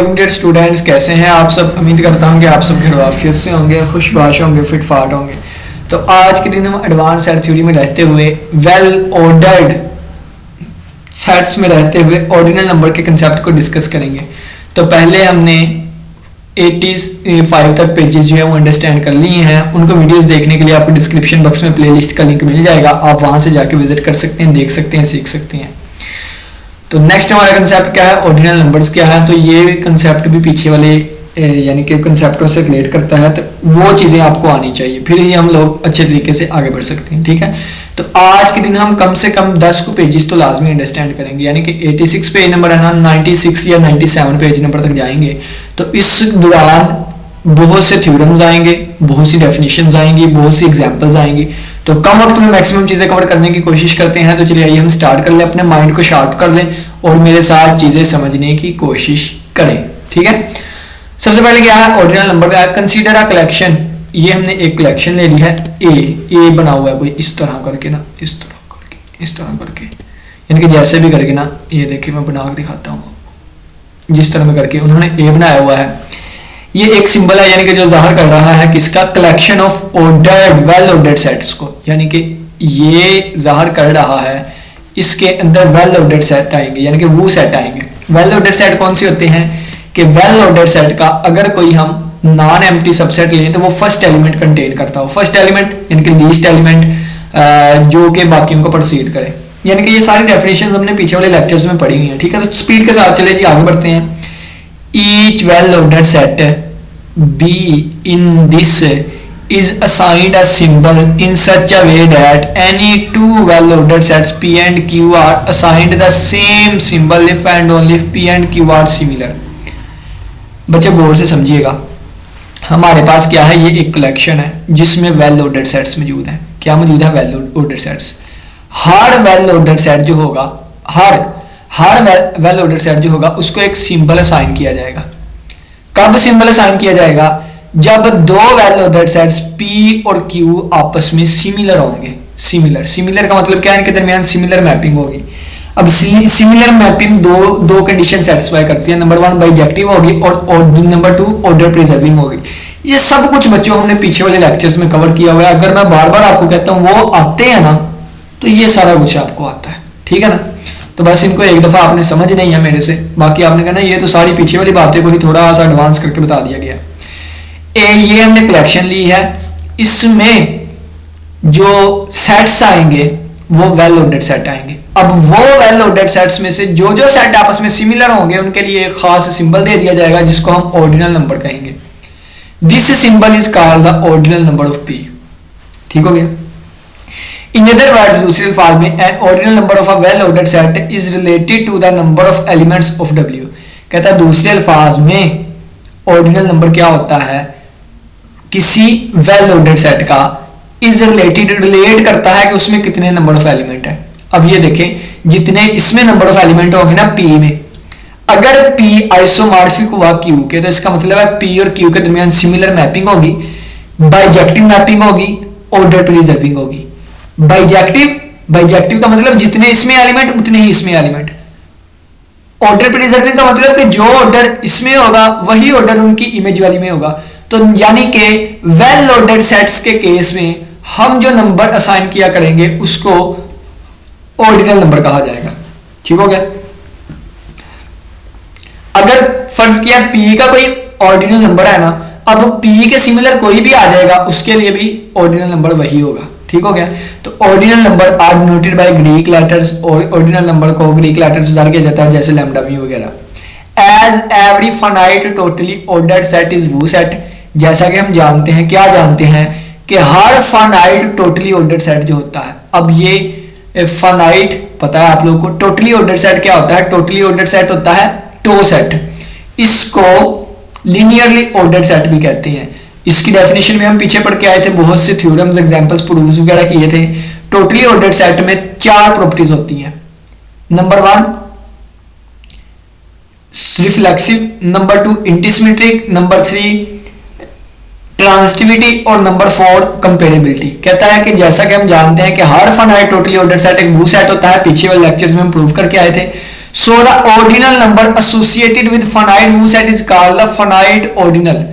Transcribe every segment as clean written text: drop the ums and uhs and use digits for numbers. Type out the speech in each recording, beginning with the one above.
Welcome dear students, कैसे हैं आप सब। उम्मीद करता हूं कि आप सब खैरियत से होंगे, खुशबाश होंगे, फिट फाट होंगे। तो आज के दिन हम एडवांस सेट थ्योरी में रहते हुए, वेल ऑर्डर्ड सेट्स में रहते हुए ऑर्डिनल नंबर के कंसेप्ट को डिस्कस करेंगे। तो पहले हमने 85 तक पेजेस जो है वो अंडरस्टैंड कर लिए हैं। उनको वीडियोस देखने के लिए आपको डिस्क्रिप्शन बॉक्स में प्लेलिस्ट का लिंक मिल जाएगा, आप वहां से जाके विजिट कर सकते हैं, देख सकते हैं, सीख सकते हैं। तो नेक्स्ट हमारा कंसेप्ट क्या है, ऑर्डिनल नंबर्स क्या है। तो ये कंसेप्ट भी पीछे वाले यानी कि कंसेप्टों से रिलेट करता है, तो वो चीज़ें आपको आनी चाहिए, फिर ही हम लोग अच्छे तरीके से आगे बढ़ सकते हैं। ठीक है, तो आज के दिन हम कम से कम 10 को पेजेस तो लाजमी अंडरस्टैंड करेंगे, यानी कि 86 पेज नंबर है ना, 96 या 97 पेज नंबर तक जाएंगे। तो इस दौरान बहुत से थ्योरम्स आएंगे, बहुत सी डेफिनेशंस आएंगी, बहुत सी एग्जांपल्स आएंगी। तो कम वक्त में मैक्सिमम चीज़ें कवर करने की कोशिश करते हैं। तो चलिए आइए हम स्टार्ट कर लें, अपने माइंड को शार्प कर लें और मेरे साथ चीज़ें समझने की कोशिश करें। ठीक है, सबसे पहले क्या है, ऑर्डिनल नंबर का कंसीडर अ कलेक्शन। ये हमने एक कलेक्शन ले ली है, ए बना हुआ है कोई इस तरह करके ना, इस तरह करके यानी कि जैसे भी करके ना, ये देखिए मैं बना के दिखाता हूँ, जिस तरह में करके उन्होंने ए बनाया हुआ है। ये एक सिंबल है, यानी कि जो जाहिर कर रहा है किसका, collection of ordered well ordered sets को, यानी कि ये जाहिर कर रहा है इसके अंदर वेल ऑर्डर्ड सेट आएंगे, यानी कि वो सेट आएंगे। वेल ऑर्डर्ड सेट कौन से होते हैं कि वेल ऑर्डर्ड सेट का अगर कोई हम नॉन एम्प्टी सबसेट लें तो वो फर्स्ट एलिमेंट कंटेन करता हो। फर्स्ट एलिमेंट यानी कि लीस्ट एलिमेंट जो कि बाकियों को प्रोसीड करे। यानी कि ये सारी डेफिनेशन हमने पीछे वाले लेक्चर्स में पढ़ी हुई हैं। ठीक है, तो स्पीड के साथ चले जी, आगे बढ़ते हैं। Each well-ordered set B in this is assigned a symbol in such a way that any two well-ordered sets P and Q are assigned the same symbol if and only if P and Q are similar। बच्चे गौर से समझिएगा, हमारे पास क्या है, ये एक collection है जिसमें वेल-ऑर्डर्ड सेट्स मौजूद हैं। क्या मौजूद है, वेल-ऑर्डर्ड सेट्स। हर वेल-ऑर्डर्ड सेट जो होगा, हर वेल ऑर्डर सेट जो होगा उसको एक सिंबल असाइन किया जाएगा। कब सिंबल असाइन किया जाएगा, जब दो वेल ऑर्डर सेट्स P और Q आपस में सिमिलर होंगे। सिमिलर का मतलब क्या है, इनके दरमियान सिमिलर मैपिंग होगी। अब सिमिलर मैपिंग दो कंडीशन सेटिस्फाई करती है। नंबर 1 बाइजेक्टिव होगी और नंबर 2 ऑर्डर प्रिजर्विंग होगी। ये सब कुछ बच्चों हमने पीछे वाले लेक्चर्स में कवर किया हुआ है। अगर मैं बार बार आपको कहता हूँ वो आते हैं ना, तो ये सारा कुछ आपको आता है। ठीक है ना, तो बस इनको एक दफा आपने समझ नहीं है मेरे से, बाकी आपने कहना ये तो सारी पीछे वाली बातें को ही थोड़ा सा एडवांस करके बता दिया गया। ये हमने कलेक्शन ली है, इसमें जो सेट्स आएंगे वो वेल ऑर्डर्ड सेट आएंगे। अब वो वेल ऑर्डर्ड सेट्स में से जो सेट आपस में सिमिलर होंगे उनके लिए एक खास सिंबल दे दिया जाएगा जिसको हम ऑर्डिनल नंबर कहेंगे। This symbol is called the ordinal number of P। ठीक हो गया। In other words, दूसरे अल्फाज में an ordinal number of a well-ordered set is related to the number of elements of W। कहता है दूसरे अल्फाज में ordinal number क्या होता है, किसी well-ordered set का is related, relate करता है कि उसमें कितने number of element है। अब ये देखें, जितने इसमें number of element होंगे ना P में, अगर P आइसोमॉर्फिक हुआ Q के, तो इसका मतलब है P और Q के दरमियान सिमिलर मैपिंग होगी, बाइजेक्टिव मैपिंग होगी, ऑर्डर प्रिजर्विंग होगी। बाइजेक्टिव का मतलब जितने इसमें एलिमेंट उतने ही इसमें एलिमेंट। ऑर्डर प्रिजर्विंग का मतलब कि जो ऑर्डर इसमें होगा वही ऑर्डर उनकी इमेज वाली में होगा। तो यानी कि वेल ऑर्डर्ड सेट्स के केस में हम जो नंबर असाइन किया करेंगे उसको ऑर्डिनल नंबर कहा जाएगा। ठीक हो गया। अगर फर्ज किया P का कोई ऑर्डिनल नंबर है ना, अब P के सिमिलर कोई भी आ जाएगा उसके लिए भी ऑर्डिनल नंबर वही होगा। ठीक हो गया। तो ordinal number are denoted by Greek letters, और ऑर्डिनल नंबर को ग्रीक लेटर्स से दर्ज किया जाता है जैसे लैम्डा म्यू वगैरह। As every finite totally ordered set is वो सेट, जैसा कि हम जानते हैं, क्या जानते हैं कि हर फाइनाइट टोटली ऑर्डर्ड सेट जो होता है, अब ये फाइनाइट पता है आप लोगों को, टोटली ऑर्डर्ड सेट क्या होता है, टोटली ऑर्डर्ड सेट होता है टो सेट, इसको लीनियरली ऑर्डर्ड सेट भी कहते हैं। इसकी डेफिनेशन में हम पीछे पढ़ के आए थे, बहुत से थ्योरम्स, एग्जांपल्स, प्रूफ्स वगैरह किए थे। टोटली ऑर्डर्ड सेट में 4 प्रॉपर्टीज होती हैं। Number 1 reflexive, number 2 antisymmetric, number 3 transitivity और नंबर 4 कंपेरेबिलिटी। कहता है कि जैसा कि हम जानते हैं कि हर फाइनाइट टोटली ऑर्डर्ड सेट एक वो सेट होता है, पीछे वाले लेक्चर्स में हम प्रूव करके आए थे। So the ordinal number associated with finite Wu set is called the finite ordinal,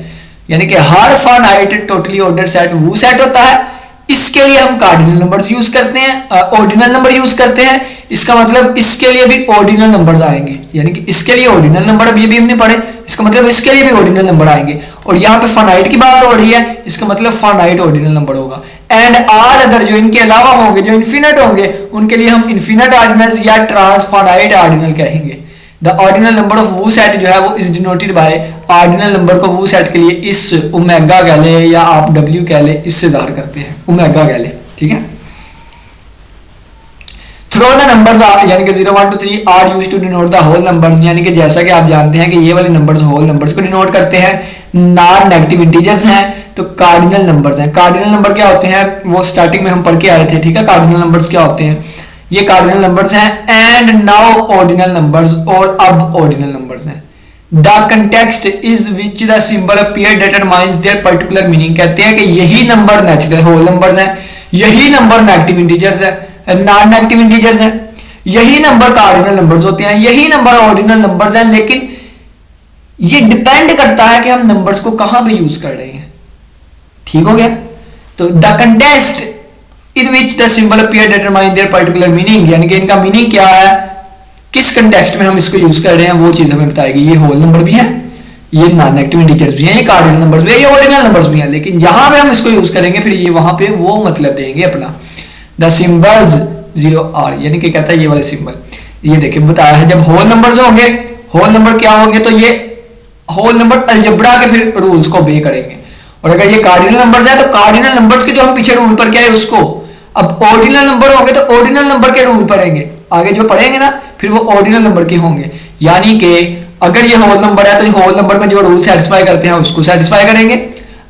यानी कि हर finite totally ordered set Wu set होता है, इसके लिए हम कार्डिनल नंबर्स यूज करते हैं, ऑर्डिनल नंबर यूज करते हैं। इसका मतलब इसके लिए भी ऑर्डिनल नंबर्स आएंगे, यानी कि इसके लिए ऑर्डिनल नंबर अब ये भी हमने पढ़े, इसका मतलब इसके लिए भी ऑर्डिनल नंबर आएंगे। और यहाँ पे फाइनाइट की बात हो रही है, इसका मतलब फाइनाइट ऑर्डिनल नंबर होगा। एंड ऑल अदर जो इनके अलावा होंगे, जो इन्फिनिट होंगे, उनके लिए हम इन्फिनिट ऑर्डिनल्स या ट्रांसफाइनाइट ऑर्डिनल कहेंगे। The ordinal number of woset जो है वो is denoted by, ordinal number को वू सेट के लिए इस ओमेगा कह ले या आप डब्ल्यू कह ले, इससे ज़ाहिर करते हैं, ओमेगा कह ले, ठीक है। थ्रो द नंबर्स आर, यानी कि 0 1 2 3 are used to denote the whole numbers, यानी कि जैसा कि आप जानते हैं कि ये वाले नंबर्स होल नंबर्स को डिनोट करते हैं। नॉन नेगेटिव इंटीजर्स हैं तो कार्डिनल नंबर्स हैं। कार्डिनल नंबर क्या होते हैं वो स्टार्टिंग में हम पढ़ के आए थे, ठीक है। कार्डिनल नंबर्स क्या होते हैं, ये कार्डिनल नंबर्स हैं। एंड नाउ ऑर्डिनल नंबर्स, और अब ऑर्डिनल नंबर्स हैं। The context is which the symbol appear determines there particular meaning, कहते हैं कि यही नंबर नेचुरल होल नंबर्स हैं, यही नंबर नेगेटिव इंटीजर्स है, नॉन नेगेटिव इंटीजर्स हैं, यही नंबर कार्डिनल नंबर्स होते हैं, यही नंबर ऑर्डिनल नंबर्स हैं। लेकिन ये डिपेंड करता है कि हम नंबर्स को कहां पे यूज कर रहे हैं, ठीक हो गया। तो the context in which the symbol appear determine there particular meaning, यानी कि इनका मीनिंग क्या है, किस कंटेक्स्ट में हम इसको यूज कर रहे हैं, वो चीज हमें बताएगी। ये होल नंबर भी है, ये नॉन नेगेटिव इंटीजर्स भी हैं, ये कार्डिनल नंबर्स भी है, ये ऑर्डिनल नंबर्स भी हैं, लेकिन जहां पे हम इसको यूज करेंगे फिर ये वहां पे वो मतलब देंगे अपना। द सिंबल्स 0 आर, यानी कि कहता है ये वाले सिंबल, ये देखिए बताया है जब होल नंबर्स होंगे, होल नंबर क्या होंगे तो ये होल नंबर अलजेब्रा के फिर रूल्स को obey करेंगे। और अगर ये कार्डिनल नंबर्स है तो कार्डिनल नंबर्स के जो हम पीछे रूल पर क्या है उसको, अब ऑर्डिनल नंबर होंगे तो ऑर्डिनल नंबर के रूल पढ़ेंगे, आगे जो पढ़ेंगे ना फिर वो ऑर्डिनल नंबर के होंगे। यानी कि अगर ये होल नंबर है तो होल नंबर में जो रूल सेटिस्फाई करते हैं उसको सेटिस्फाई करेंगे,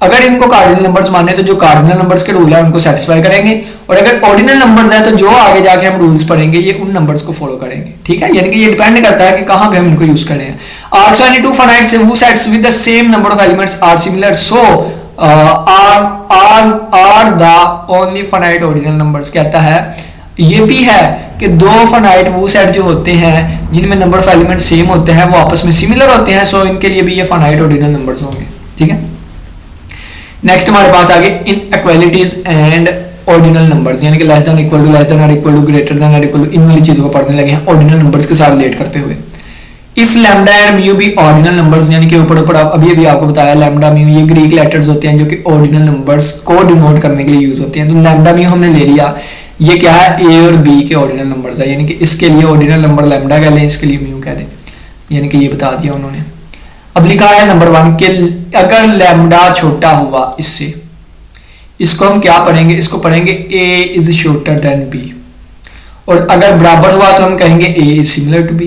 अगर इनको कार्डिनल नंबर्स माने तो जो कार्डिनल नंबर्स के रूल है उनको सेटिस्फाई करेंगे, और अगर ऑर्डिनल नंबर्स है तो जो आगे जाके हम रूल्स पढ़ेंगे ये उन नंबर्स को फॉलो करेंगे, ठीक है। यानी कि ये डिपेंड करता है कि कहां पे हम इनको यूज करें। Also any two finite wosets with the same number of elements are similar, so are the only finite ordinal numbers, कहता है ये भी है कि दो फाइनाइट वो सेट जो होते हैं जिनमें नंबर ऑफ एलिमेंट सेम होते हैं वो आपस में सिमिलर होते हैं, सो इनके लिए भी ये फाइनाइट ऑर्डिनल नंबर्स होंगे, ठीक है। नेक्स्ट हमारे पास आगे इनइक्वालिटीज एंड ऑर्डिनल नंबर्स, यानी कि less than equal to, less than और इक्वल टू, ग्रेटर देन और इक्वल टू, इन वाली चीजों को पढ़ने लगे हैं ऑर्डिनल नंबर्स के साथ रिलेट करते हुए। इफ लैम्डा एंड म्यू भी ऑर्डिनल नंबर्स, यानी कि ऊपर ऊपर अभी अभी आपको बताया लैम्डा म्यू ये ग्रीक लेटर्स होते हैं जो कि ऑर्डिनल नंबर्स को डिनोट करने के लिए यूज होते हैं। तो लैम्डा म्यू हमने ले लिया, ये क्या है ए और बी के ऑर्डिनल नंबर्स है, यानी कि इसके लिए ऑर्डिनल नंबर लैम्डा कह लें, इसके लिए म्यू कह दें, यानी कि ये बता दिया उन्होंने। अब लिखा है नंबर 1 के अगर लैम्डा छोटा हुआ इससे, इसको हम क्या पढ़ेंगे, इसको पढ़ेंगे a is shorter than b, और अगर बराबर हुआ तो हम कहेंगे a is similar to b,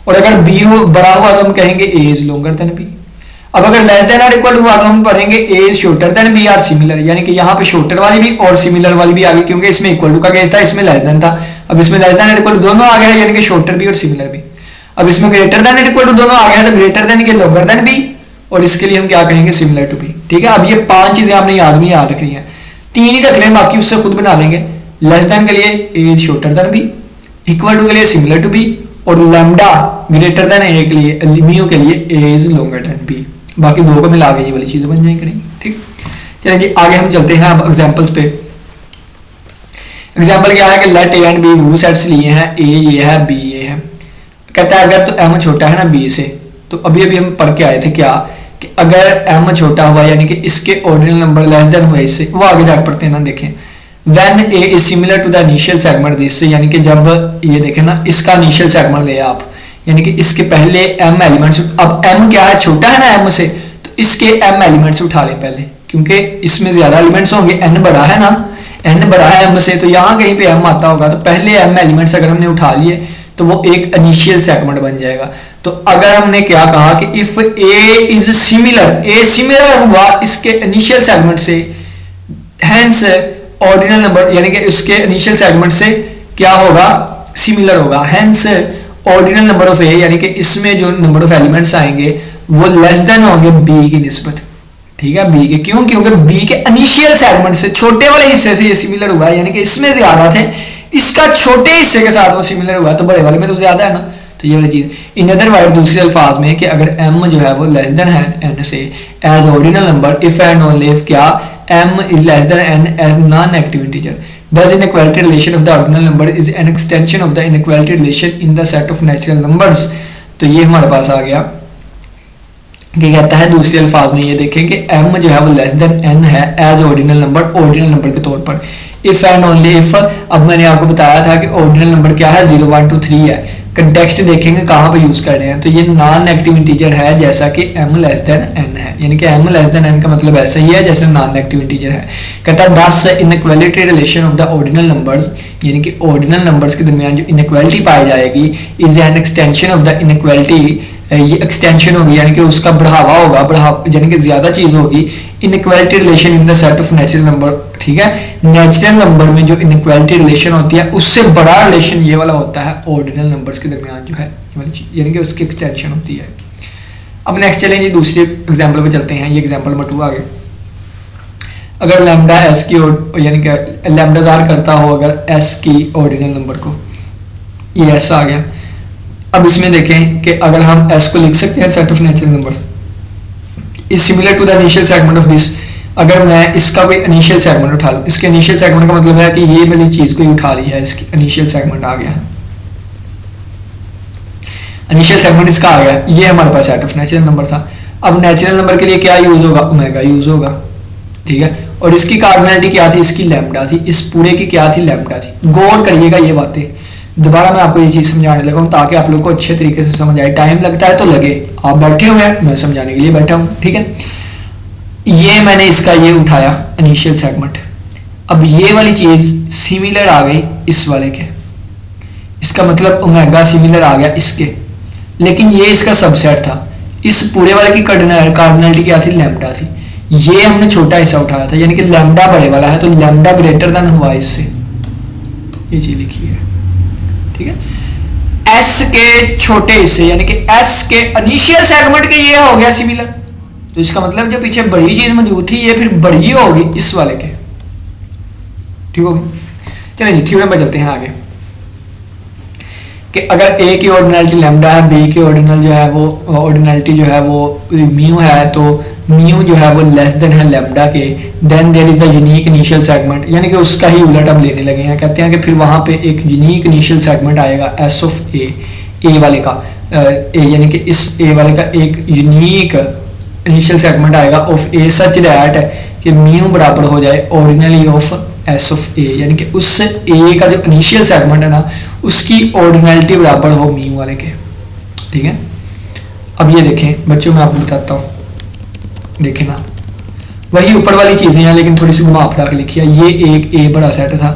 और अगर b हो बड़ा हुआ तो हम कहेंगे a is longer than b। अब अगर लेस देन और इक्वल हुआ तो हम पढ़ेंगे a is shorter than b or similar, यानी कि यहाँ पे शॉर्टर वाली भी और सिमिलर वाली भी आ गई, क्योंकि इसमें इक्वल टू का केस था, इसमें लेस देन था। अब इसमें लेस देन और इक्वल दोनों आ गए हैं, यानी कि शॉर्टर भी और सिमिलर भी। अब इसमें ग्रेटर देन और इक्वल दोनों आ गए हैं, तो ग्रेटर देन के लॉन्गर देन b, और इसके लिए हम क्या कहेंगे सिमिलर टू b, ठीक है। अब ये 5 चीजें आपने याद रखनी है, 3 ही रख लें, बाकी उससे खुद बना लेंगे। लेस देन के लिए a is shorter than b, equal to के लिए सिमिलर टू b, और लैम्डा ग्रेटर देन a के लिए म्यू के लिए a is longer than b। बाकी दो को मिला के ये वाली चीजें बन जाएंगी, करेंगे, ठीक। चलिए जी आगे हम चलते हैं अब एग्जांपल्स पे। एग्जांपल क्या है कि लेट a एंड b वो सेट्स लिए हैं, a ये है b ये है। कहता है अगर तो m छोटा है ना b से, तो अभी अभी हम पढ़ के आए थे क्या कि अगर m छोटा हुआ यानी कि इसके ऑर्डिनल नंबर लेस देन हुए इससे, वो आगे जाकर पढ़ते हैं ना, देखें when a is similar to the initial segment this, यानी कि जब ये देखें ना इसका इनिशियल सेगमेंट ले आप, यानी कि इसके पहले m एलिमेंट्स, अब m क्या है छोटा है ना m से, तो इसके m एलिमेंट्स उठा लें पहले, क्योंकि इसमें ज्यादा एलिमेंट्स होंगे, n बड़ा है ना, n बड़ा है m से, तो यहाँ कहीं पे m आता होगा, तो पहले m एलिमेंट्स अगर हमने उठा लिए तो वो एक इनिशियल सेगमेंट बन जाएगा। तो अगर हमने क्या कहा कि if a is similar, a similar हुआ इसके इनिशियल सेगमेंट से, हेंस ऑर्डिनल नंबर यानी कि उसके इनिशियल सेगमेंट से क्या होगा सिमिलर होगा, hence ordinal number of a, यानी कि इसमें जो नंबर ऑफ एलिमेंट्स आएंगे वो लेस देन होंगे b की निस्बत, ठीक है, b के। क्यों? क्योंकि b के इनिशियल सेगमेंट से छोटे वाले हिस्से से ये सिमिलर हुआ है, यानी कि इसमें ज्यादा थे, इसका छोटे हिस्से के साथ वो सिमिलर हुआ है, तो बड़े वाले में तो ज्यादा है ना, तो ये वाली चीज़। इन अदर वर्ड, दूसरे अल्फाज में कि अगर m जो है वो लेस देन है n से as ordinal number, if and only if क्या m is less than n as non negative integer, thus inequality relation of the ordinal number is an extension of the inequality relation in the set of natural numbers। तो ये हमारे पास आ गया कि कहता है दूसरे अल्फाज में ये देखें कि m जो है वो लेस देन n है एज ऑर्डिनल नंबर के तौर पर, इफ एंड ओनली इफ। अब मैंने आपको बताया था कि ऑर्डिनल नंबर क्या है 0 1 2 3 है। कंटेक्स्ट देखेंगे कहाँ पे यूज कर रहे हैं, तो ये नॉन नेगेटिव इंटीजर है जैसा कि m लेस देन n है, यानी कि m लेस देन n का मतलब ऐसा ही है जैसे नॉन नेगेटिव इंटीजर है। कहता है दस inequality relation of the ordinal numbers, यानी कि ऑर्डिनल नंबर्स के दरमियान जो इनइक्वालिटी पाई जाएगी is an extension of the inequality, ये एक्सटेंशन होगी यानी कि उसका बढ़ावा होगा, यानी कि ज्यादा चीज होगी inequality relation in the set of natural number. ठीक है, नेचुरल नंबर में जो इनइक्वालिटी रिलेशन होती है उससे बड़ा रिलेशन ये वाला होता है ऑर्डिनल नंबर्स के दरमियान जो है ये वाली चीज, यानी कि उसकी एक्सटेंशन होती है। अब नेक्स्ट चलेंगे दूसरे एग्जांपल पे चलते हैं। ये एग्जांपल नंबर 2 आ गया। अगर लैम्डा एस की यानी कि लैम्डा दार करता हो अगर एस की ऑर्डिनल नंबर को, ये एस आ गया। अब इसमें देखें कि अगर हम s को लिख सकते हैं set of natural number is similar to the initial segment of this. अगर मैं इसका कोई इनिशियल सेगमेंट उठा लूं, इसके इनिशियल सेगमेंट का मतलब है कि ये वाली चीज को ही उठा ली है, इसकी इनिशियल सेगमेंट आ गया है, इनिशियल सेगमेंट इसका आ गया, ये हमारे पास सेट ऑफ नेचुरल नंबर था। अब नेचुरल नंबर के लिए क्या यूज होगा, ओमेगा यूज होगा। ठीक है, और इसकी कार्डिनलिटी क्या थी, इसकी लैम्डा थी, इस पूरे की क्या थी, लैम्डा थी। गौर करिएगा ये बातें, दोबारा मैं आपको ये चीज समझाने लगा हूँ ताकि आप लोग को अच्छे तरीके से समझ आए। टाइम लगता है तो लगे, आप बैठे हुए हैं, मैं समझाने के लिए बैठा हूँ। ठीक है, ये मैंने इसका ये उठाया इनिशियल सेगमेंट, अब ये वाली चीज सिमिलर आ गई इस वाले के, इसका मतलब ओमेगा सिमिलर आ गया इसके, लेकिन ये इसका सबसेट था। इस पूरे वाले की कार्डिनलिटी क्या थी, लैम्डा थी। ये हमने छोटा हिस्सा उठाया था, यानी कि लैम्डा बड़े वाला है तो लैम्डा ग्रेटर देन हुआ इससे, ये चीज लिखी है। ठीक है, एस के छोटे हिस्से यानी कि एस के इनिशियल सेगमेंट के ये हो गया सिमिलर, तो इसका मतलब जो पीछे बड़ी चीज मौजूद थी ये फिर बड़ी होगी इस वाले के। ठीक होगी, चलिए जी थ्योरम पे चलते हैं आगे कि अगर ए की ऑर्डिनलिटी लैम्डा है, बी की ऑर्डिनल जो है वो ऑर्डिनलिटी जो है वो म्यू है, तो म्यू जो है वो लेस देन है लैम्डा के, then there is a unique initial segment, यानी कि उसका ही उलट अब लेने लगे हैं। कहते हैं कि फिर वहां पे एक यूनिक इनिशियल सेगमेंट आएगा एस ऑफ ए वाले का, यानी कि इस ए वाले का एक यूनिक इनिशियल सेगमेंट आएगा ऑफ ए सच दैट कि म्यू बराबर हो जाए ordinarily of S of A, यानी कि उस ए का जो इनिशियल सेगमेंट है ना उसकी ऑर्डिनलिटी बराबर हो म्यू वाले के। ठीक है, अब ये देखें बच्चों मैं आपको बताता हूँ, देखें ना वही ऊपर वाली चीजें हैं लेकिन थोड़ी सी घुमा फिरा के लिखी है। ये एक ए बड़ा सेट था,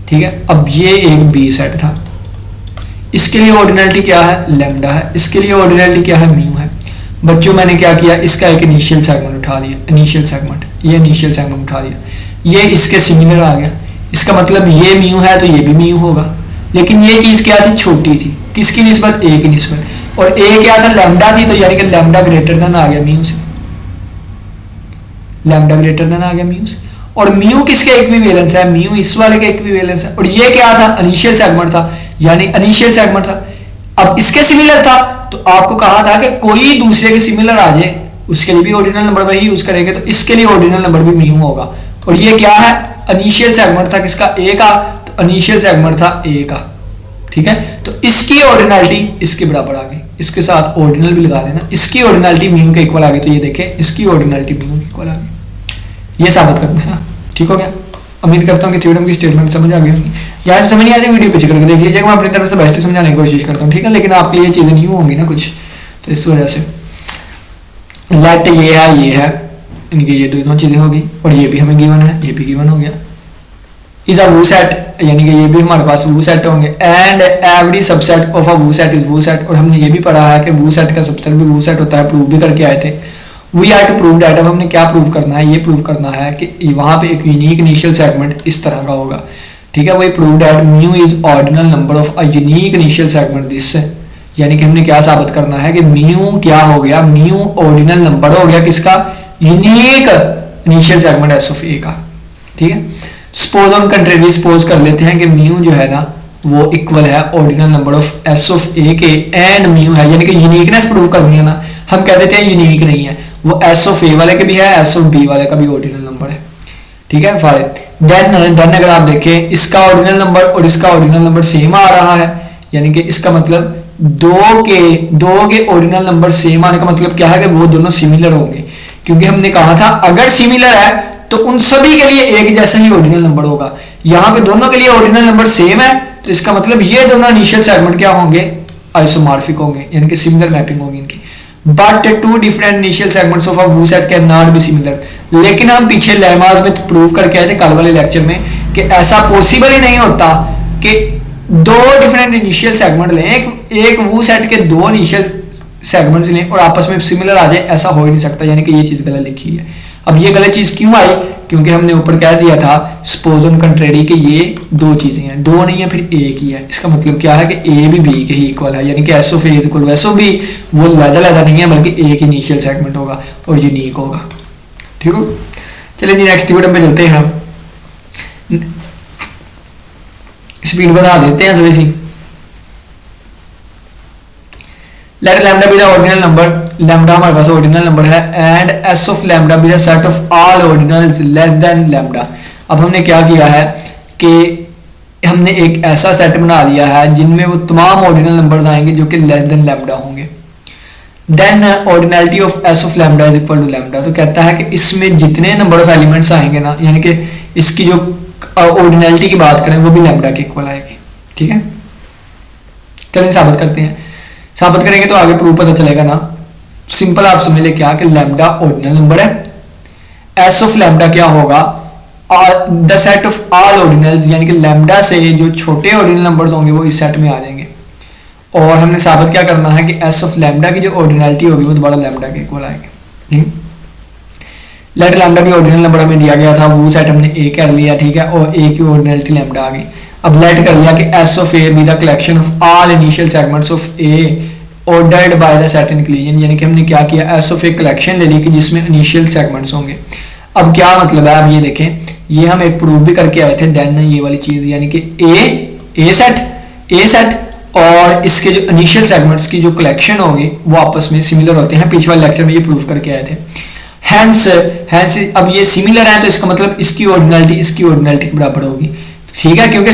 ठीक है, अब ये एक बी सेट था, इसके लिए ऑर्डिनलिटी क्या है, लैम्डा है, इसके लिए ऑर्डिनलिटी क्या है, म्यू है। बच्चों मैंने क्या किया, इसका एक इनिशियल सेगमेंट उठा लिया, इनिशियल सेगमेंट, ये इनिशियल सेगमेंट उठा लिया, ये इसके सिमिलर आ गया, इसका मतलब ये म्यू है तो ये भी म्यू होगा। लेकिन ये चीज क्या थी, छोटी थी, किसकी निस्बत, ए की निस्बत, और ए क्या था, लैम्डा थी, तो यानी कि लैम्डा ग्रेटर देन आ गया म्यू से, लैम्डा ग्रेटर देन आ गया म्यू से। और म्यू किसके इक्विवेलेंस है, म्यू इस वाले के इक्विवेलेंस है, और ये क्या था, इनिशियल सेगमेंट था, यानी इनिशियल सेगमेंट था। अब इसके सिमिलर था तो आपको कहा था कि कोई दूसरे के सिमिलर आ जाए उसके लिए भी ऑर्डिनल नंबर वही यूज करेंगे, तो इसके लिए ऑर्डिनल नंबर भी म्यू होगा। और ये क्या है, इनिशियल सेगमेंट था किसका, ए का, तो इनिशियल सेगमेंट था ए का। ठीक है, तो इसकी ऑर्डिनलिटी इसके बराबर आ गई, इसके साथ ऑर्डिनल भी लगा देना, इसकी ऑर्डिनलिटी म्यू के इक्वल आ गई, तो ये देखें इसकी ऑर्डिनलिटी म्यू के इक्वल आ गई। ये साबित करना है, ठीक हो गया। उम्मीद करता हूँ कि थ्योरम की स्टेटमेंट समझ आ गई होगी। यहाँ से समझ नहीं आती वीडियो पीछे करके देख लीजिएगा, मैं अपनी तरफ से बेस्ट समझाने की कोशिश करता हूँ, ठीक है, लेकिन आपके लिए चीजें न्यू होंगी ना कुछ, तो इस वजह से लेट ये है इनकी ये दोनों चीजें होगी, और ये भी हमें गिवन है, ये भी गिवन हो गया। इज अ वू सेट, यानी कि ये भी हमारे पास वू सेट होंगे, and every subset of a woset is woset. और हमने ये भी पढ़ा है कि वू सेट का सबसेट भी वू सेट होता है, प्रूव भी करके आए थे। We are to prove that, अब हमने क्या प्रूव करना है, ये प्रूव करना है कि वहां पे एक यूनिक इनिशियल सेगमेंट इस तरह का होगा। ठीक है, वही prove that mu is ordinal number of a unique initial segment this, यानी कि हमने क्या साबित करना है कि म्यू क्या हो गया, म्यू ऑर्डिनल नंबर हो गया किसका, unique initial segment S of A का। ठीक है, सपोज हम कंट्री सपोज कर लेते हैं कि म्यू जो है ना वो इक्वल है ordinal number of S of A के एंड म्यू है, यानी कि यूनिकनेस प्रूव करनी है ना, हम कह देते हैं यूनिक नहीं है, वो एस ऑफ ए वाले के भी है, एस ऑफ बी वाले का भी ऑर्डिनल नंबर है, ठीक है फाइल। देन अगर आप देखें इसका ऑर्डिनल नंबर और इसका ऑर्डिनल नंबर सेम आ रहा है, यानी कि इसका मतलब दो के ऑर्डिनल नंबर सेम आने का मतलब क्या है कि वो दोनों सिमिलर होंगे, क्योंकि हमने कहा था अगर सिमिलर है तो उन सभी के लिए एक जैसा ही ऑर्डिनल नंबर होगा। यहाँ पे दोनों के लिए ऑर्डिनल नंबर सेम है, तो इसका मतलब ये दोनों इनिशियल सेगमेंट क्या होंगे, आइसोमॉर्फिक होंगे, यानी कि सिमिलर मैपिंग होगी इनकी। But two different initial segments of a woset can not be similar. लेकिन हम पीछे लेमास में प्रूव करके आए थे कल वाले लेक्चर में कि ऐसा पॉसिबल ही नहीं होता कि दो डिफरेंट इनिशियल सेगमेंट लें, एक वू सेट के दो इनिशियल सेगमेंट्स लें और आपस में सिमिलर आ जाए, ऐसा हो ही नहीं सकता, यानी कि ये चीज गलत लिखी है। अब ये गलत चीज क्यों आई, क्योंकि हमने ऊपर कह दिया था सपोज ऑन कंट्रेरी कि ये दो चीजें हैं, दो नहीं है फिर एक ही है। इसका मतलब क्या है कि ए भी बी के ही इक्वल है, यानी कि S of A is equal to S of B, वो लहदा नहीं है बल्कि एक इनिशियल सेगमेंट होगा और यूनिक होगा। ठीक हो, चलिए जी नेक्स्ट वीडियो में चलते हैं, स्पीड बढ़ा देते हैं थोड़ी सी। Let lambda be the ordinal number, lambda हमारे पास ऑर्डिनल नंबर है, and S of lambda be the set of all ordinals less than lambda. अब हमने क्या किया है कि हमने एक ऐसा सेट बना लिया है जिनमें वो तमाम ऑर्डिनल नंबर्स आएंगे जो कि लेस देन लैम्डा होंगे। Then ordinality of S of lambda is equal to lambda, तो कहता है कि इसमें जितने नंबर ऑफ एलिमेंट्स आएंगे ना, यानी कि इसकी जो ऑर्डिनलिटी की बात करें वो भी लैम्डा के इक्वल आएगी। ठीक है, चलिए साबित करते हैं। साबित करेंगे तो आगे प्रूफ पता चलेगा ना। सिंपल आप समझ ले क्या कि लैम्डा ऑर्डिनल नंबर है, एस ऑफ लैम्डा क्या होगा, the set of all ordinals, यानी कि लैम्डा से जो छोटे ऑर्डिनल नंबर्स होंगे वो इस सेट में आ जाएंगे। और हमने साबित क्या करना है कि एस ऑफ लैम्डा की जो ऑर्डिनलिटी होगी वो दोबारा लैम्डा के इक्वल आएगी। लेट लैम्डा भी ऑर्डिनल नंबर हमें दिया गया था, वो सेट हमने ए कर लिया, ठीक है, और ए की ऑर्डिनलिटी लैम्डा आ गई। अब लेट कर लिया कि S of A be the collection of all initial segments of A ordered by the set inclusion, यानी कि हमने क्या किया, एस ऑफ ए कलेक्शन ले ली कि जिसमें इनिशियल सेगमेंट्स होंगे। अब क्या मतलब है, अब ये देखें, ये हम एक प्रूफ भी करके आए थे, देन ये वाली चीज, यानी कि ए सेट और इसके जो इनिशियल सेगमेंट्स की जो कलेक्शन होगी वो आपस में सिमिलर होते हैं। पिछले वाले लेक्चर में ये प्रूफ करके आए थे। हैंस अब ये सिमिलर है तो इसका मतलब इसकी ऑर्डिनलिटी के बराबर होगी। ठीक है, क्योंकि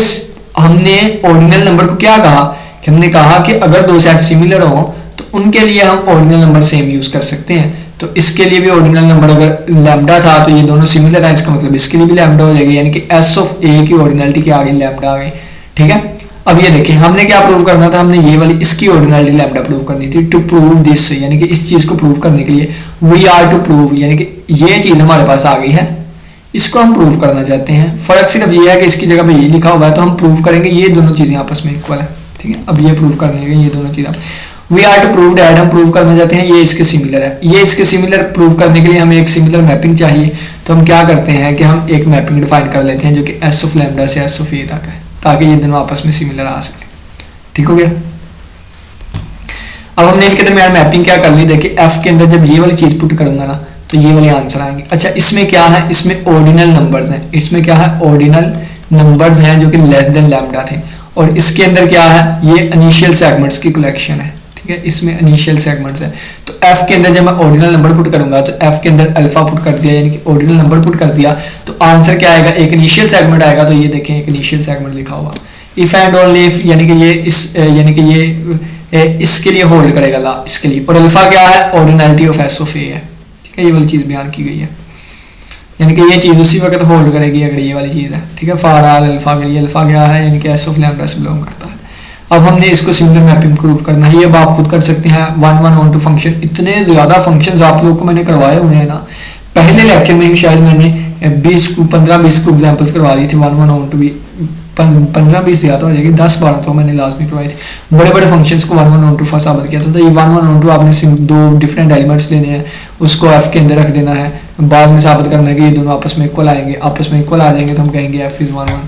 हमने ऑर्डिनल नंबर को क्या कहा कि हमने कहा कि अगर दो सेट सिमिलर हो तो उनके लिए हम ऑर्डिनल नंबर सेम यूज कर सकते हैं। तो इसके लिए भी ऑर्डिनल नंबर अगर लैम्डा था तो ये दोनों सिमिलर है, इसका मतलब इसके लिए भी लैम्डा हो जाएगी, यानी कि एस ऑफ ए की ऑर्डिनलिटी के आगे लैम्डा आ गई। ठीक है, अब ये देखें हमने क्या प्रूव करना था, हमने ये वाली इसकी ऑर्डिनलिटी लैम्डा प्रूव करनी थी। टू प्रूव दिस, यानी कि इस चीज को प्रूव करने के लिए वी आर टू प्रूव, यानी कि ये चीज हमारे पास आ गई है, इसको हम प्रूव करना चाहते हैं। फर्क सिर्फ ये है कि इसकी जगह पे ये लिखा हुआ है तो हम प्रूव करेंगे ये दोनों चीजें आपस में इक्वल है। ठीक है, अब ये प्रूव करने के ये दोनों चीजें we are to prove that, हम प्रूव करना चाहते हैं ये इसके सिमिलर है। ये इसके सिमिलर प्रूव करने के लिए हमें एक सिमिलर मैपिंग चाहिए, तो हम क्या करते हैं कि हम एक मैपिंग डिफाइन कर लेते हैं जो कि एस ऑफ लैम्डा से एस ऑफ ए तक है, ताकि ये दोनों आपस में सिमिलर आ सके। ठीक हो गया। अब हमने इनके दरमियान मैपिंग क्या कर ली, देखिए एफ के अंदर जब ये वाली चीज पुट करूंगा ना तो ये वाले आंसर आएंगे। अच्छा, इसमें क्या है, इसमें ऑर्डिनल नंबर्स हैं, इसमें क्या है, ऑर्डिनल नंबर्स हैं जो कि लेस देन लैम्डा थे, और इसके अंदर क्या है, ये इनिशियल सेगमेंट्स की कलेक्शन है। ठीक है, इसमें इनिशियल सेगमेंट्स है। तो एफ के अंदर जब मैं ऑर्डिनल नंबर पुट करूंगा तो एफ के अंदर अल्फा पुट कर दिया, यानी कि ऑर्डिनल नंबर पुट कर दिया, तो आंसर क्या आएगा, एक इनिशियल सेगमेंट आएगा। तो ये देखें एक इनिशियल सेगमेंट लिखा हुआ, इफ एंड ओनली इफ, यानी कि ये यानी कि ये इसके लिए होल्ड करेगा ला, इसके लिए। और अल्फा क्या है, ऑर्डिनलिटी ऑफ एस ऑफ ए है। ठीक है, ये वाली चीज बयान की गई है, यानी कि ये चीज उसी वक्त होल्ड करेगी अगर ये वाली चीज है। ठीक है, फॉर ऑल अल्फा के लिए अल्फा क्या है, यानी कि एस ऑफ लैम्डा से बिलोंग करता है। अब हमने इसको सिमिलर मैपिंग प्रूव करना है, ये अब आप खुद कर सकते हैं। 1 1 2 फंक्शन, इतने ज्यादा फंक्शंस आप लोगों को मैंने करवाए हुए हैं ना, पहले लेक्चर में ही शायद मैंने 15-20 को एग्जांपल्स करवा दी थी। 1 1 2 भी 15-20 ज्यादा हो जाएगी, 10-12 तो मैंने लास्ट में करवाई थी। बड़े बड़े फंक्शंस को 1 1 2 फर्स्ट साबित किया था। तो ये 1 1 2 आपने दो डिफरेंट एलिमेंट्स लेने हैं, उसको एफ के अंदर रख देना है, बाद में साबित करना है कि ये दोनों आपस में इक्वल आएंगे। आपस में इक्वल आ जाएंगे तो हम कहेंगे एफ इज 1 1।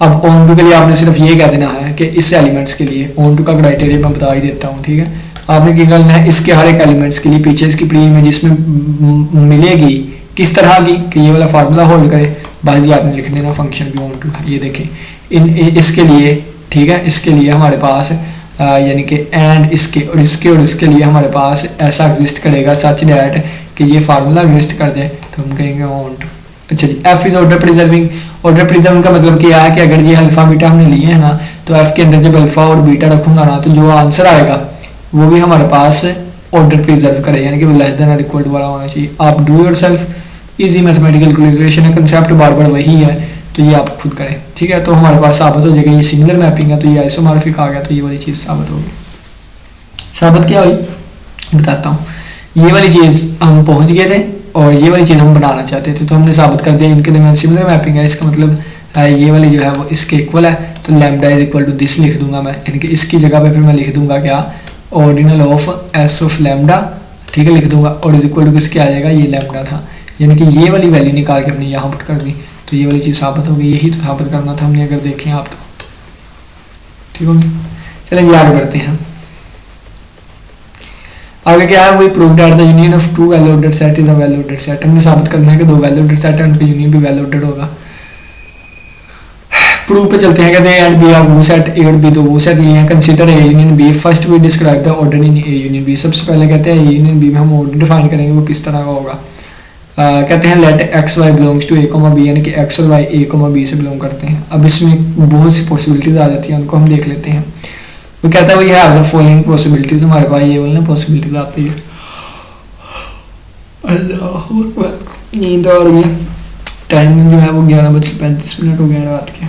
अब ऑन टू के लिए आपने सिर्फ ये कह देना है कि इस एलिमेंट्स के लिए, ऑन टू का क्राइटेरिया मैं बता ही देता हूँ। ठीक है, आपने क्या करना है, इसके हर एक एलिमेंट्स के लिए पीछे इसकी प्री इमेज इसमें मिलेगी किस तरह की कि ये वाला फार्मूला होल्ड करे, बस ये आपने लिख देना फंक्शन भी ऑन टू है। ये देखें इसके लिए, ठीक है, इसके लिए हमारे पास यानी कि एंड इसके और इसके लिए हमारे पास ऐसा एग्जिस्ट करेगा सच दैट कि ये फार्मूला एग्जिस्ट कर दे, तो हम कहेंगे वांट। अच्छा जी, F is order preserving. Order preserving का मतलब क्या है कि अगर ये अल्फा बीटा हमने लिए हैं ना, तो एफ के अंदर जब अल्फा और बीटा रखूंगा ना, तो जो आंसर आएगा वो भी हमारे पास ऑर्डर प्रिजर्व करे, यानी कि वो लेस देन और इक्वल टू वाला होना चाहिए। आप do yourself, easy mathematical calculation है, कंसेप्ट बार बार वही है, तो ये आप खुद करें, ठीक है। तो हमारे पास साबित हो जाएगा ये सिमिलर मैपिंग है, तो ये आइसोमॉर्फिक आ गया, तो ये वाली चीज़ साबित होगी। साबित क्या हुई बताता हूँ। ये वाली चीज़ हम पहुँच गए थे और ये वाली चीज़ हम बनाना चाहते थे, तो हमने साबित कर दिया इनके दरमियान सिमिलर मैपिंग है। इसका मतलब ये वाली जो है वो इसके इक्वल है, तो lambda is equal to this लिख दूंगा मैं, यानी कि इसकी जगह पे फिर मैं लिख दूंगा क्या, ordinal of S of lambda, ठीक है, लिख दूंगा, और इज इक्वल टू किसके आ जाएगा, ये लैम्डा था, यानी कि ये वाली वैल्यू निकाल के अपने यहाँ पुट कर दी, तो ये वाली चीज़ साबित होगी। यही तो साबित करना था हमने, अगर देखें आप तो, ठीक होगी। चलिए आगे बढ़ते हैं। आगे क्या है, वही prove that the union of two well ordered set is a well ordered set. हमने साबित करना है कि दो वेल ऑर्डर्ड सेट है, उनका यूनियन भी वेल ऑर्डर्ड होगा। प्रूफ पे चलते हैं, कहते हैं एंड बी आर वो सेट, ए और बी दो वो सेट लिए हैं, consider A union B, first we describe the order in A union B. सबसे पहले कहते हैं ए यूनियन बी में हम ऑर्डर डिफाइन करेंगे, वो किस तरह का होगा। कहते हैं let x y belongs to A comma B, यानी कि एक्स और वाई ए कोमा बी से बिलोंग करते हैं। अब इसमें बहुत सी पॉसिबिलिटीज आ जाती हैं, उनको हम देख लेते हैं। वो कहता है वही हैव द फॉलोइंग पॉसिबिलिटीज, हमारे पास ये वाली पॉसिबिलिटीज आती है। नींद आ रही है, टाइम जो है वो 11:35 हो गया रात के,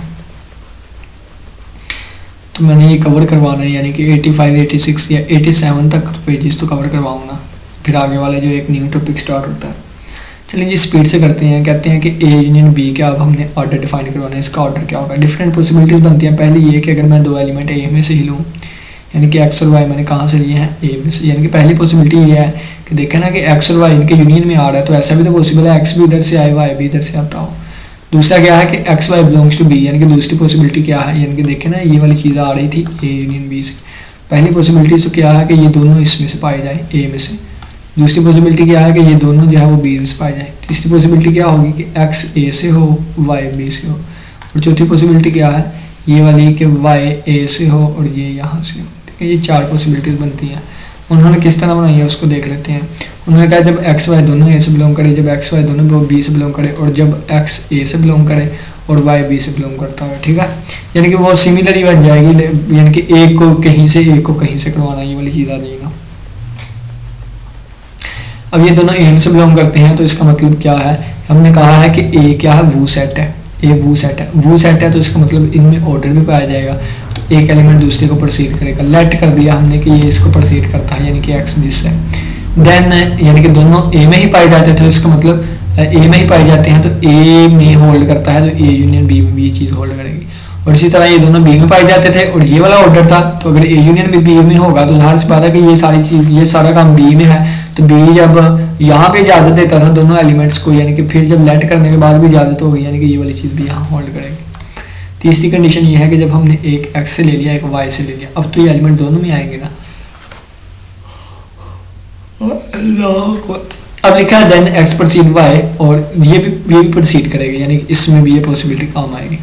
तो मैंने ये कवर करवाना है, यानी कि 85, 86 या 87 तक तो पेजेस तो कवर करवाऊंगा, फिर आगे वाले जो एक न्यू टॉपिक स्टार्ट होता है। चलिए जी स्पीड से करते हैं। कहते हैं कि ए यूनियन बी का अब हमने ऑर्डर डिफाइन करवाना है, इसका ऑर्डर क्या होगा। डिफरेंट पॉसिबिलिटीज बनती हैं। पहली ये कि अगर मैं दो एलिमेंट ए में से ही लूँ, यानी कि एक्स और वाई मैंने कहाँ से लिए हैं, ए में से, यानी कि पहली पॉसिबिलिटी ये है कि देखें ना कि एक्स और वाई इनके यूनियन में आ रहा है, तो ऐसा भी तो पॉसिबल है एक्स भी इधर से आए वाई भी इधर से आता हो। दूसरा क्या है कि x y belongs to B, यानी कि दूसरी पॉसिबिलिटी क्या है, यानी कि देखें ना ये वाली चीज़ आ रही थी ए यूनियन बी से। पहली पॉसिबिलिटी तो क्या है कि ये दोनों इसमें से पाए जाए ए में से। दूसरी पॉसिबिलिटी क्या है कि ये दोनों जो है वो बी में से पाए जाए। तीसरी पॉसिबिलिटी क्या होगी कि एक्स ए से हो वाई बी से हो। और चौथी पॉसिबिलिटी क्या है, ये वाली कि वाई ए से हो और ये यहाँ से हो। ठीक है, ये चार पॉसिबिलिटीज बनती हैं। उन्होंने किस तरह बनाई है उसको देख लेते हैं। उन्होंने कहा जब एक्स वाई दोनों ए से बिलोंग करे, जब एक्स वाई दोनों बी से बिलोंग करे, और जब एक्स ए से बिलोंग करे और वाई बी से बिलोंग करता है। ठीक है, यानी कि वो सिमिलर ही बन जाएगी, यानी कि एक को कहीं से एक को कहीं से करवाना, ये वाली चीज़ आ जाएगी। अब ये दोनों ए से बिलोंग करते हैं, तो इसका मतलब क्या है, हमने कहा है कि ए क्या है, वू सेट है, ए वू सेट है। वू सेट है तो इसका मतलब इनमें ऑर्डर भी पाया जाएगा, तो एक एलिमेंट दूसरे को प्रोसीड करेगा। लेट कर दिया हमने कि ये इसको प्रोसीड करता है, यानी कि एक्स दिस है। देन यानी कि दोनों ए में ही पाए जाते थे, इसका मतलब ए में ही पाए जाते हैं, तो ए में होल्ड करता है, तो ए यूनियन बी में भी ये चीज़ होल्ड करेगी। और इसी तरह ये दोनों बी में पाए जाते थे और ये वाला ऑर्डर था, तो अगर ए यूनियन भी बी में होगा तो जाहिर सी बात है कि ये सारी चीज़, ये सारा काम बी में है, तो बी जब यहाँ पे इजाज़त देता था दोनों एलिमेंट्स को, यानी कि फिर जब लेट करने के बाद भी इजाज़त होगी, यानी कि ये वाली चीज़ भी यहाँ होल्ड करेगी। तीसरी कंडीशन ये है कि जब हमने एक एक्स से ले लिया एक वाई से ले लिया, अब तो ये एलिमेंट दोनों में आएंगे ना। अब लिखा है देन एक्स प्रोसीड वाई, और ये भी प्रोसीड करेगा, यानी कि इसमें भी ये पॉसिबिलिटी काम आएगी।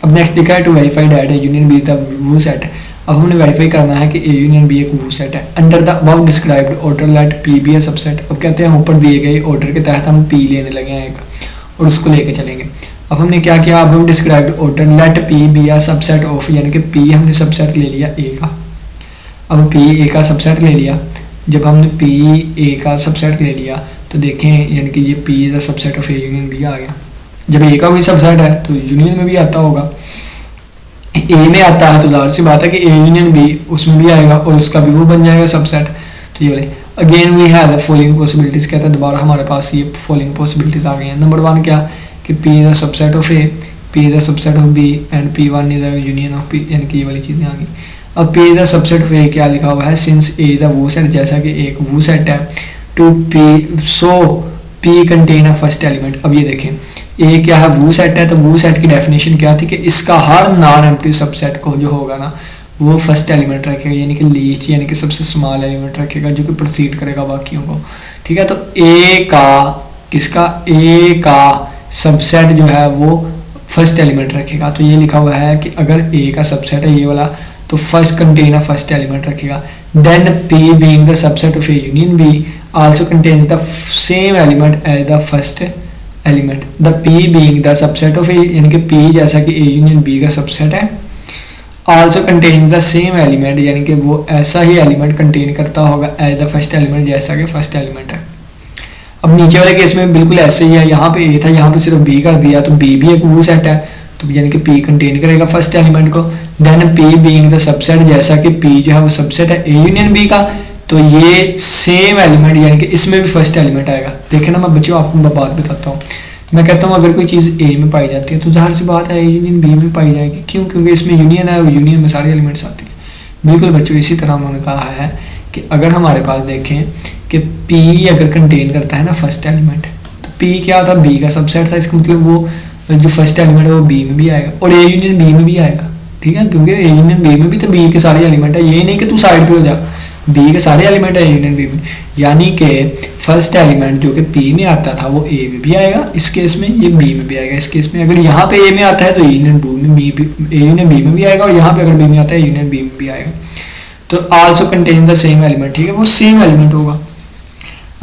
अब नेक्स्ट लिखा है to verify that A union B is the woset. अब हमने वेरीफाई करना है कि ए यूनियन बी एक वू सेट है। Under the above described order let P be a subset. अब कहते हैं ऊपर दिए गए ऑर्डर के तहत हम पी लेने लगे हैं एक, और उसको लेके चलेंगे। अब हमने क्या किया, अब हम described order let P be a subset of, यानी कि पी हमने सबसेट ले लिया ए का। अब पी ए का सबसेट ले लिया, जब हमने पी ए का सबसेट ले लिया तो देखें यानी कि ये P is the subset of A union B आ गया। जब ए का कोई सबसेट है तो यूनियन में भी आता होगा, ए में आता है तो जाहिर सी बात है कि ए यूनियन बी उसमें भी आएगा और उसका भी वो बन जाएगा सबसेट। तो ये वाले again we have the following possibilities, कहता है दोबारा हमारे पास ये फॉलोइंग पॉसिबिलिटीज आ गई हैं। नंबर 1 क्या कि P is the subset of A, P is the subset of B and P1 is the union of P, यानी कि ये वाली चीज़ें आ गई। अब P is the subset of A क्या लिखा हुआ है, सिंस ए इज अ वो सेट, जैसा कि एक वो सेट है, to P so P contain a first element. अब ये देखें ए क्या है, वू सेट है, तो वू सेट की डेफिनेशन क्या थी कि इसका हर नॉन एम्प्टी सबसेट को जो होगा ना वो फर्स्ट एलिमेंट रखेगा, यानी कि लीस्ट, यानी कि सबसे स्मॉल एलिमेंट रखेगा जो कि प्रोसीड करेगा बाकियों को। ठीक है, तो ए का किसका, ए का सबसेट जो है वो फर्स्ट एलिमेंट रखेगा। तो ये लिखा हुआ है कि अगर ए का सबसेट है ये वाला तो फर्स्ट कंटेन फर्स्ट एलिमेंट रखेगा। Then P being the subset of A union B also contains the same element as the first element. The P being the subset of A, यानी कि पी जैसा कि A union B का subset है, also contains the same element, यानी कि वो ऐसा ही एलिमेंट कंटेन करता होगा एज द फर्स्ट एलिमेंट, जैसा कि फर्स्ट एलिमेंट है। अब नीचे वाले केस में बिल्कुल ऐसे ही है, यहाँ पे ए था, यहाँ पे सिर्फ बी कर दिया, तो बी भी एक वो सेट है, तो यानी कि पी कंटेन करेगा फर्स्ट एलिमेंट को। Then P being the subset, जैसा कि पी जो है वो सबसेट है ए यूनियन बी का, तो ये सेम एलिमेंट यानी कि इसमें भी फर्स्ट एलिमेंट आएगा। देखे ना, मैं बच्चों आपको बात बताता हूँ, मैं कहता हूँ अगर कोई चीज़ ए में पाई जाती है तो जाहिर सी बात है ए यूनियन बी में पाई जाएगी। क्यों? क्योंकि इसमें यूनियन है और यूनियन में सारे एलिमेंट्स आते हैं। बिल्कुल बच्चों इसी तरह उन्होंने कहा है कि अगर हमारे पास देखें कि पी अगर कंटेन करता है ना फर्स्ट एलिमेंट, तो पी क्या था, बी का सबसेट था, इसका मतलब वो जो फर्स्ट एलिमेंट है वो बी में भी आएगा और ए यूनियन बी में भी आएगा। ठीक है, क्योंकि ए यूनियन बी में भी तो बी के सारे एलिमेंट है, ये नहीं कि तू साइड पे हो जा, बी के सारे एलिमेंट है यूनियन बी में, यानी कि फर्स्ट एलिमेंट जो कि पी में आता था वो ए में भी आएगा, इस केस में ये बी में भी आएगा। इस केस में अगर यहाँ पे ए में आता है तो यूनियन बी में बी, यूनियन बी में भी आएगा, और यहाँ पे अगर बी में आता है यूनियन बी में भी आएगा। तो also contain the same element, ठीक है, वो सेम एलिमेंट होगा।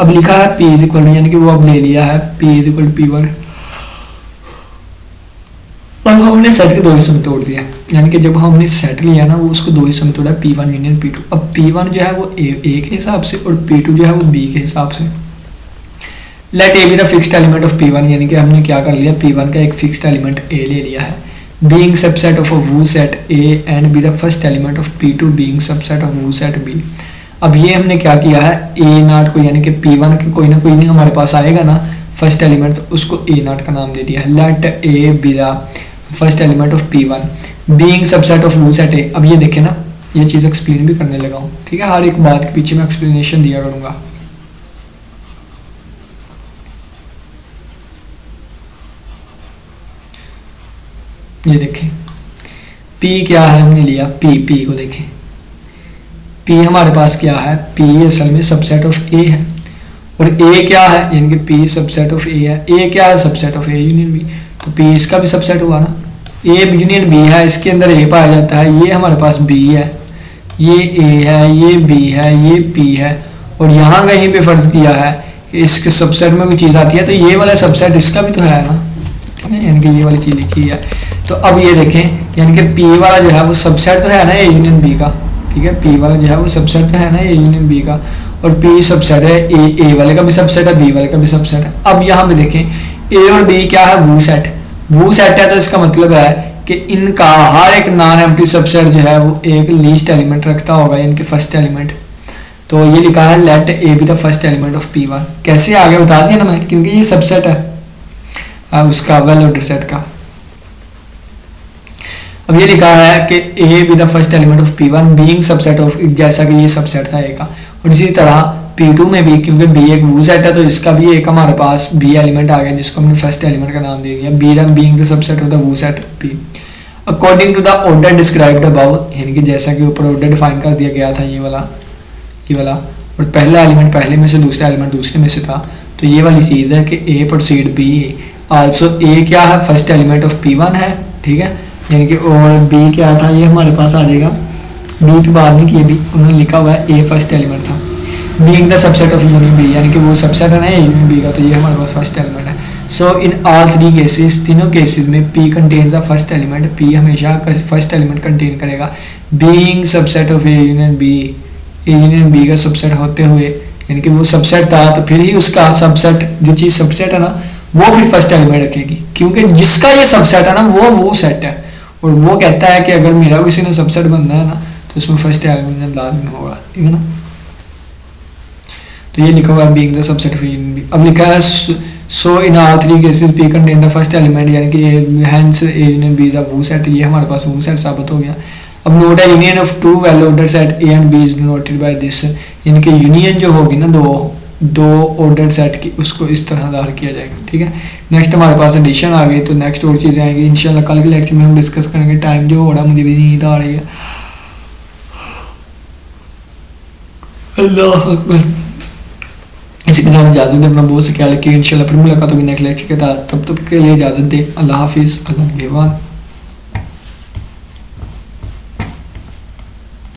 अब लिखा है पी इज इक्वल, यानी कि वो अब ले लिया है पी इज इक्वल P1, और हमने सेट के दो हिस्सों में तोड़ दिया, यानी कि जब हमने सेट लिया ना वो उसको दो हिस्सों में तोड़ा, P1 यूनियन P2। अब P1 जो है वो ए के हिसाब से और P2 जो है वो बी के हिसाब से। Let a be the fixed element of P1, यानी कि हमने क्या कर लिया, P1 का एक फिक्स्ड एलिमेंट ए ले लिया है, बीइंग सबसेट ऑफ अ वो set A and B the first element of P2 being subset of वो सेट बी। अब ये हमने क्या किया है, ए नॉट को यानी कि P1 के कोई ना कोई नहीं हमारे पास आएगा ना फर्स्ट एलिमेंट, तो उसको ए नॉट का नाम दे दिया है। Let a be the first element of P1 being subset of वो सेट ए। अब ये देखें ना, ये चीज़ एक्सप्लेन भी करने लगा हूँ, ठीक है, हर एक बात के पीछे मैं एक्सप्लेनेशन दिया करूँगा। ये देखें P क्या है, हमने लिया P को देखें, P हमारे पास क्या है, P असल में सबसेट ऑफ A है, और A क्या है, यानी कि P सबसेट ऑफ A है, A क्या है, subset of A union B, तो P इसका भी सबसेट हुआ ना, A यूनियन B है, इसके अंदर A पाया जाता है, ये हमारे पास B है, ये A है, ये B है, ये P है, और यहाँ कहीं पे फर्ज किया है कि इसके सबसेट में कोई चीज़ आती है तो ये वाला सबसेट इसका भी तो है ना, ठीक है, यानी कि ये वाली चीज़ लिखी है। तो अब ये देखें, यानी कि P वाला जो है वो सबसेट तो है ना A यूनियन B का, ठीक है, P वाला जो है वो सबसेट तो है ना A यूनियन B का, और P सबसेट है A वाले का भी सबसेट है, B वाले का भी सबसेट है। अब यहाँ पे देखें A और B क्या है, वो सेट है, तो इसका मतलब है कि इनका हर एक नॉन एम्प्टी सबसेट जो है वो एक लीस्ट एलिमेंट रखता होगा, यानी कि फर्स्ट एलिमेंट। तो ये लिखा है let a be the first element of P1, कैसे आगे बता दिया ना मैं, क्योंकि ये सबसेट है उसका वेल ऑर्डर सेट का। अब ये लिखा है कि ए be the first element of P1 being subset of, जैसा कि ये सबसेट था ए का, और इसी तरह P2 में भी, क्योंकि B एक वो सेट है तो इसका भी एक हमारे पास B एलिमेंट आ गया जिसको हमने फर्स्ट एलिमेंट का नाम दे दिया, B being the subset of the वो set P according to the order described above, यानी कि जैसा कि ऊपर ऑर्डर डिफाइन कर दिया गया था ये वाला, और पहला एलिमेंट पहले में से, दूसरा एलिमेंट दूसरे में से था। तो ये वाली चीज़ है कि A proceed B, also A क्या है, फर्स्ट एलिमेंट ऑफ P1 है, ठीक है, यानी कि और B क्या था, ये हमारे पास आ जाएगा, B पे बाद में किए भी उन्होंने लिखा हुआ है A फर्स्ट एलिमेंट था, being the subset of union B, यानी कि वो सबसेट है ना यूनियन B का, तो ये हमारे पास फर्स्ट एलिमेंट है। So in all three cases, तीनों केसेस में P contains the first element, P हमेशा फर्स्ट एलिमेंट कंटेन करेगा, being subset of A union B का सबसेट होते हुए, यानी कि वो सबसेट था तो फिर ही उसका सबसेट, जो चीज़ सबसेट है ना वो फिर फर्स्ट एलिमेंट रखेगी, क्योंकि जिसका ये सबसेट है ना वो सेट है, और वो कहता है कि अगर मेरा किसी ने सबसेट बनना है ना तो उसमें फर्स्ट एलिमेंट लाजमी होगा, ठीक है ना। तो ये लिखा हुआ है being the subset of union B। अब लिखा है so in all three cases P contain the first element, यानी कि hence A union B is a वो सेट, ये हमारे पास वो सेट साबित हो गया। अब नोट है union of two well order set A and B is denoted by this, यानी कि यूनियन जो होगी ना दो ऑर्डर सेट की, उसको इस तरह ज़ाहिर किया जाएगा, ठीक है। नेक्स्ट हमारे पास एडिशन आ गई, तो नेक्स्ट और चीज़ें आएंगी इंशाल्लाह कल के लेक्चर में हम डिस्कस करेंगे। टाइम जो हो रहा है मुझे भी नींद आ रही है, अल्लाह अकबर। इसी के साथ इजाज़त दे, अपना बहुत से ख्याल रखिए। इंशाल्लाह फिर मुलाकात होगी नेक्स्ट लेक्चर के साथ, तब तक के लिए इजाज़त दे। अल्लाह हाफिज़, अल्लाह निगहबान।